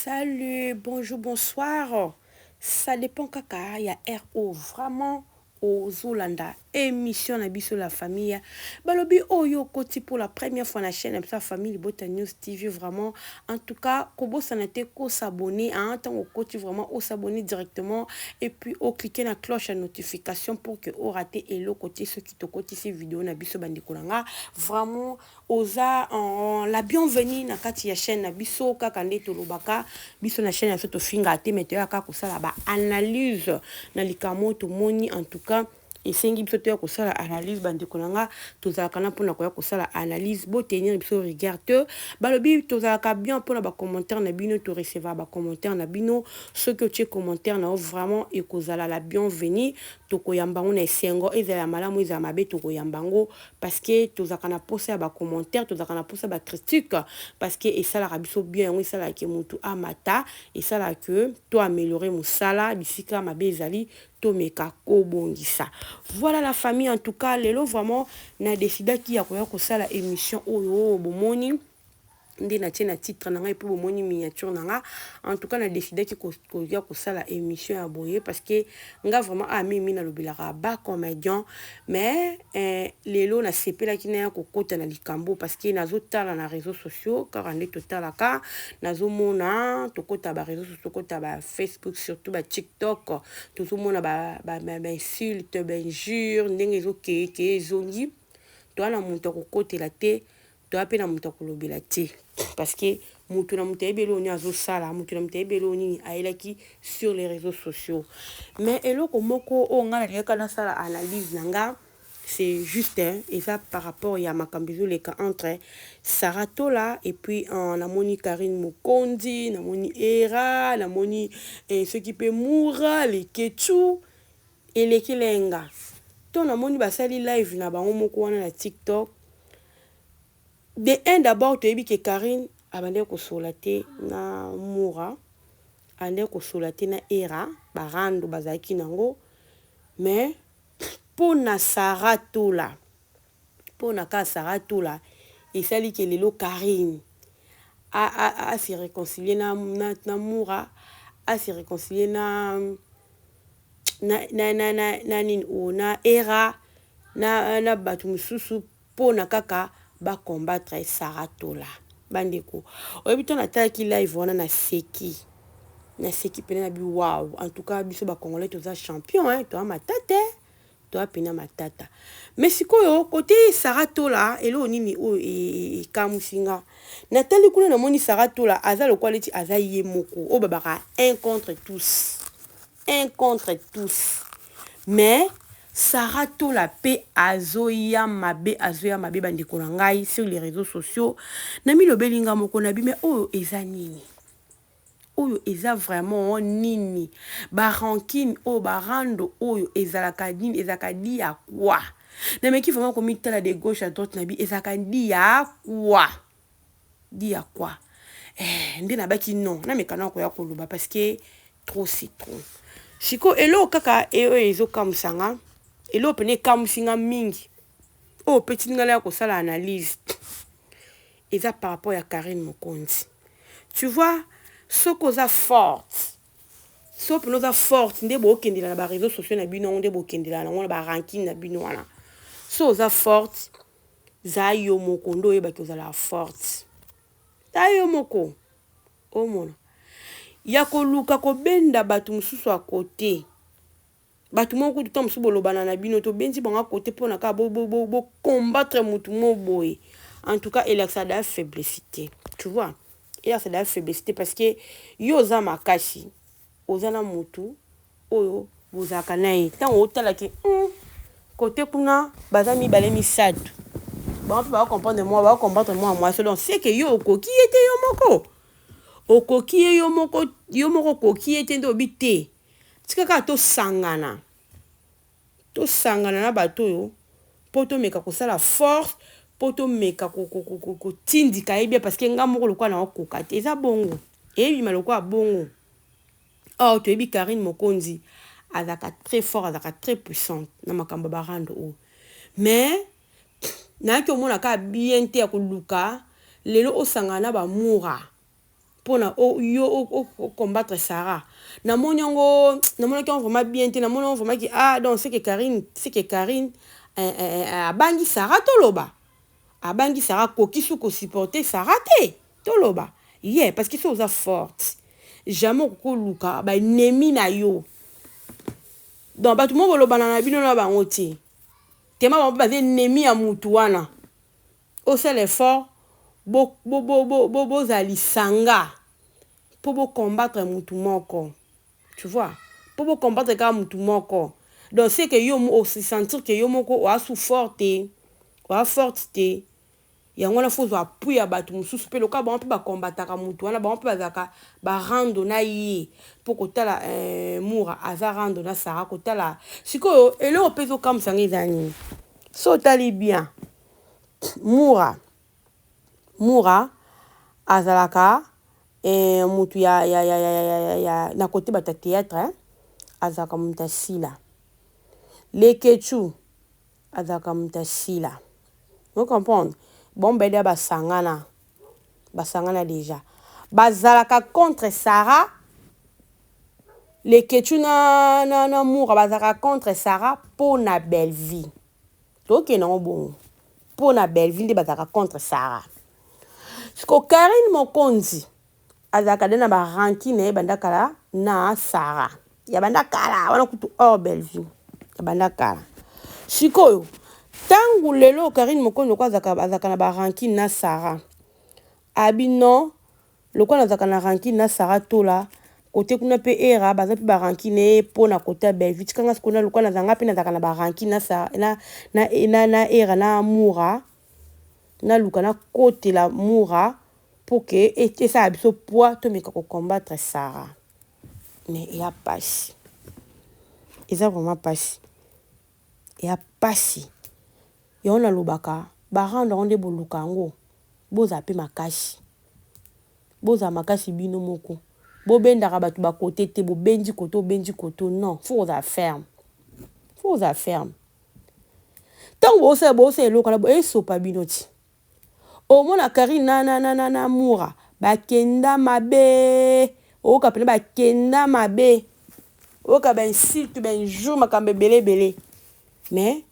Salut, bonjour, bonsoir. Ça dépend kaka, il y a RO vraiment aux Zolanda. Émission na biso la famille. Balobi oyo koti pour la première fois na chaîne sa famille Bota News TV vraiment. En tout cas, kobo sanate ko s'abonner à un temps au koti vraiment au s'abonner directement et puis au cliquer la cloche à notification pour que au raté et le côté ceux qui te côté ces vidéos na biso bandikolanga vraiment osa en la bienvenue na kati ya chaîne na biso kaka ndeto lobaka biso na chaîne ya soto finga te meteo aka kosala ba analyse na likamo to moni en tout cas esengi biso te ya kosala analyse bandeko na nga tozalaka na mpona koya kosala analyse botenir biso regard te balobi tozalaka bien mpona bacommentaire na bino to recevoir bacommentaire na bino soki otie commentaire na yo vraiment ekozala la bienvenue tokoyamba ngo na esengo ezala ya malamu ezala mabe tokoyamba ngo parce que tozalaka na posa ya bacommentaire tozalaka na posa ya bacritique parce que esalaka biso bien yango esalaka ke motu amata esalaka ke to améliorer mosala bisika mabe ezali tomeka kobongisa. Voilà la famille en tout cas lelo vraiment na décidé ki ya koya kosala émission oyo bomoni ndi na tiena titre na ngai pe bomoni miniature na nga en tout cas na décidé ki koya kosala émission ya boye parce que nga vraiment amimi na lobilaka ba comédien mais lelo na sepela ki na ya kokota na likambo parce que nazotala na réseaux sociaux car ande totalaka nazomona tokota ba réseaux sociaux kota ba Facebook surtout ba TikTok tozomona ba insulte ba injure ndenge ezokeke ezongi toana moto kokotela te to apena moto kolobela te parce que mutu na mutu ebelo ni azosala mutu na mutu ebelo ni aelaki sur les réseaux sociaux mais eloko moko o nga na leka na sala analyse nanga c'est juste et ça par rapport ya makambizo leka entre Saratola et puis na moni Karine Mukondi na moni Era na moni ceux qui peut moura les Ketchu et les Kilenga to na moni basali live na bango moko wana na TikTok. De un d'abord tu as dit que Karine abandé ko solate na moura ande ko solate na Era barando bazaki nango mais pour na Saratola pour na ka Saratola et sali que lelo Karine a se réconcilier na moura a se réconcilier na nini na Era na batu mususu pour na kaka ba combattre Saratola bandeko oyebito na taki live wana na seki pena na bi wow en tout cas biso ba congolais toza champion to matata to apena matata mais sikoyo côté Saratola elo nini o e kamusinga natali kuna na moni Saratola aza lokwaleti aza ye moko o babaka un contre tous mais Saratola pe azoya mabe bandeko na ngai sur les réseaux sociaux nami lobelinga moko na bi mais oyo eza nini oyo eza vraiment nini ba rancune o barando oyo ezalaka nini ezalaka di ya quoi na meki vraiment komitala de gauche à droite na bi ezalaka di ya quoi nde na baki non na mekana ko ya koloba parce que trop c'est trop siko elo kaka ezo kamusanga elo pene kamusinga mingi o petit ngala ya kosala analyse eza par rapport ya Karine Mukondi tu vois ce cause forte so pene oza forte nde bokendela na ba réseaux sociaux na bino nde bokendela na ngona ba ranking na bino wana so oza forte za yo moko ndo yeba ki ozala forte ta yo moko omona ya koluka kobenda batu mususu a côté batu moko tout temps bolobana na bino to benzi banga côté pona ka bo combattre mutu mo boy en tout cas il a ça de faiblesse tu vois il a ça de faiblesse parce que yo za makashi ozana mutu oyo bozaka nayi tango otala ki côté kuna bazami balemi satu ba on peut comprendre moi ba combattre moi selon c'est que yo koki était yo moko okoki yo moko koki ete ndo bité tikaka to sangana na bato yo poto meka kosala force poto meka ko tindika ebia parce que nga moko lokwa na okoka te eza bongo ebi malokwa bongo oh to ebi Karine Mukondi azaka très fort azaka très puissante na makambo barando o mais na ki omona ka bien te ya koluka lelo osangana ba moura pour combattre Sarah. Namoni yango vraiment bien te namoni vraiment ki donc c'est que Karine abangi Sarah toloba. Abangi Sarah koki sou ko supporter Sarah te toloba. Yeah, parce qu'ils sont fortes. Jamais ko luka ba nemi na yo. Donc ba tout le monde loba na bino na bango te. Tema ba nemi ya mutu wana. O c'est l'effort bo zali sanga pour combattre mutu moko. Tu vois? Pour combattre ka mutu moko. Donc c'est que yo mo se sentir que yo moko o asu forte. O a forte. Yango na faut appuyer batu mususu pe loka ba ba combattre ka mutu wana ba pe bazaka ba rando na yi pour kotala mura aza rando na Sarah kotala siko ele o peso comme ça ngizani. So tali bien. Mura azalaka mutu ya na côté bata théâtre azalaka muta sila Lekechu azalaka muta sila. Vous comprenez? Bon beda basangana déjà bazalaka contre Sarah Lekechu na Mura bazalaka contre Sarah pour na belle vie. Donc non bon pour na belle vie de bazalaka contre Sarah. Siko Karine Mokonzi azaka dena ba rankine bandakala na Sarah. Ya bandakala wana kutu belle vie. Ya bandakala. Siko tangu lelo Karine Mokonzi kwa azaka na ba rankine na Sarah. Abino lokwa azaka na rankine na Sarah tola kote kuna pe era baza pe ba rankine pona kota belle vie. Tikanga sikona lokwa na zanga pe na azaka na ba rankine na Sarah na era na Mura. Na luka na côté la Mura pour que et ça abiso poids to meka ko combattre Sarah. Mais il y a pas si. Il y a vraiment pas si. Il y a pas si. Et on a lobaka ba rendre onde boluka ngo. Boza pe makasi. Boza makasi bino moko. Bo benda ka batu ba côté te bo benji koto non, faut la ferme. Faut la ferme. Tant bo se lo kala bo eso pa binoti. Au mona Karine na Mura bakenda mabe o kapena bakenda mabe o ka ben site ben jour makambe belé mais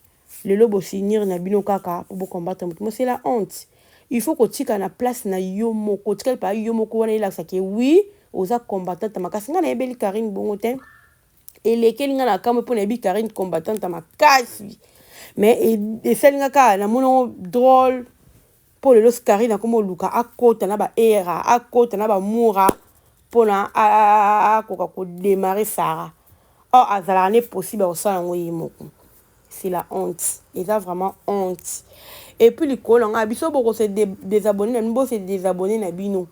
le lobo finir na bino kaka pour combattre mutu c'est la honte. Il faut que tika na place na yo moko tika pa yo moko wana ila sake oui oza combattant makasi nga na ebeli Karine bongo te elekeli nga na kamwe pour na bi Karine combattant makasi mais et selinga ka na mono drôle pour le Karine na komo luka akota na ba era akota na ba Mura pona koka ko démarrer Sarah. Oh azala n'est possible au ça ngoyi moko. C'est la honte. Ils ont vraiment honte. Et puis les collègues a biso boko se désabonner na mbo se désabonner na bino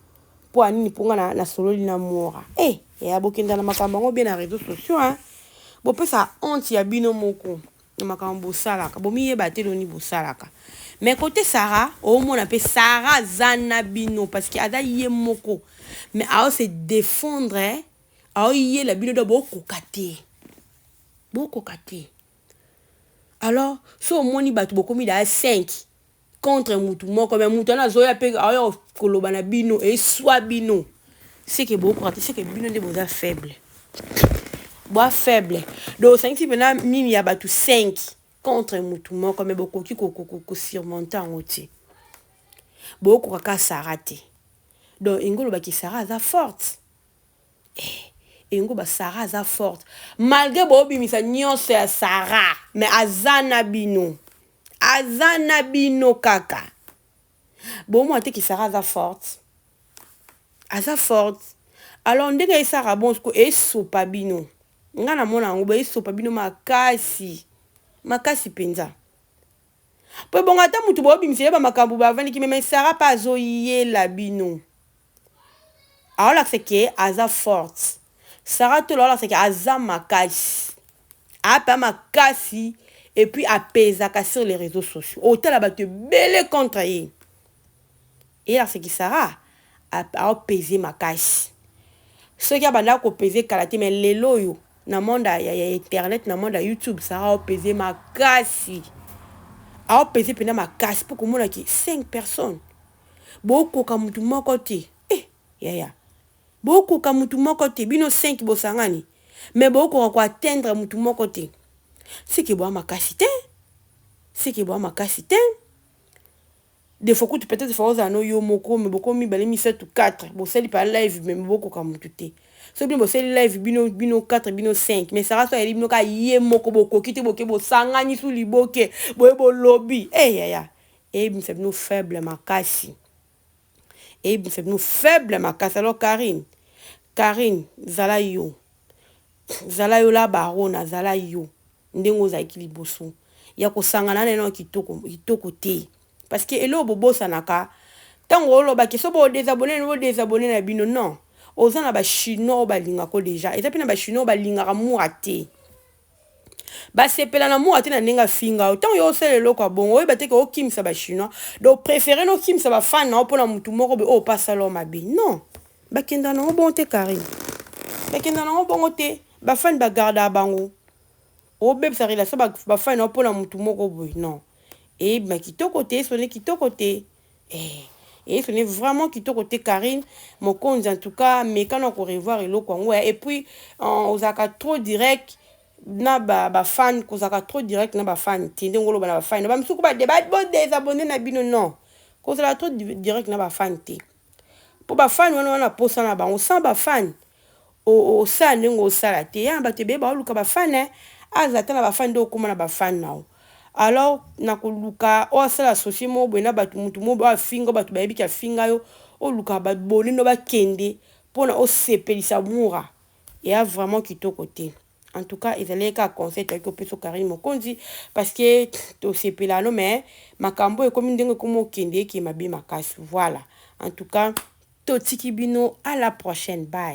pour ani ponga na solo na Mura. Ya bokenda na makambo ngo bien na réseaux sociaux bo pe sa honte ya bino moko. Na makambo salaka bo miye batelo ni bo salaka. Mais côté Sarah, au moins on appelle Sarah Zanabino parce qu'il y a des moko. Mais à se défendre, à y la bino de beaucoup kate. Beaucoup kate. Alors, si au moins il bat beaucoup mis à 5 contre mutu moko mais mutu na zoya pe ayo kolobana bino et soit bino. C'est que beaucoup kate, c'est que bino de boza faible. Bois faible. Donc 5 si pena mimi ya batu 5. Contre mutu moko mais beaucoup qui ko surmonter en oti beaucoup kaka Sarah te donc ingolo ba ki Sarah za forte ingo ba Sarah za forte malgré bo bimisa nyonso ya Sarah mais azana bino kaka bon moi te ki Sarah za forte alors ndenge Sarah bon ko esopa bino ngana mona ngo ba esopa bino makasi penza po bonga ta mutu bo bimisi ba makambu ba vandi ki meme Sarah pa zo yela bino alors c'est que aza forte Sarah to là c'est que aza makasi apa makasi et puis apesa sur les réseaux sociaux autant là ba te belé contre elle et là c'est que Sarah a pesé makasi ce qui a banda ko peser kalaté mais lelo yo na monde ya internet na monde YouTube Sarah a pesé makasi a pesé pena makasi pour que mona ki 5 personnes beaucoup comme tout mon côté ya Beaucoup ka mutu moko te bino 5 bosangani mais beaucoup ko atteindre mutu moko te c'est que boa makasi te c'est que boa makasi te des fois que peut-être faut oza no yo moko mais beaucoup mi balé mi 7 ou 4 bo seli par live mais beaucoup ka mutu te so bien bo seli live bino 4 bino 5 mais ça reste bino ka yé moko boko kiti boke bo sangani sou liboke bo lobby ya et c'est nous faible makasi et c'est nous faible makasi alors Karine zala yo la barona zala yo ndengo za liboso ya kosangana na kitoko te parce que elo bobosa naka tango oloba ke so bo désabonner na bino non oza na ba chinois balinga ko déjà et puis na ba chinois balinga ka muate ba sepela na muate na ndenga finga tango yo sele loko bongo oyeba te ke okimisa ba chinois donc préférer no kimisa ba fan na opona mutu moko be o passa lo mabe non bakenda na bon te Karine bakenda na bongo te ba fan ba garda bango o beb sa relation ba fan na opona mutu moko boy non et ben kitoko te sonné kitoko te et ce n'est vraiment kitoko te Karine mon compte en tout cas mais quand on revoir et puis ozaka trop direct na ba fan kozaka trop direct na ba fan tinde ngolo ba fan ba msuku ba débat bon désabonner na bino non kozala trop direct na ba fan te pour ba fan wana posa na bango sans ba fan o sa ndenge osala te ya bato ebeye baoluka bafane aza te na bafane nde okóma na bafane nao alors nakoluka oasala associé mo boye na bato mutu mo afinga bato bayebiki afinga yo oluka babonino bakende mpona osepelisa mura eya vraiment kitoko te en tout cas ezali ka conseil taki opesa Karine Mokonzi parce que tosepela no mais makambo ekomi ndenge ekomi okende eke mabe makasi voilà en tout cas totiki bino à la prochaine bye.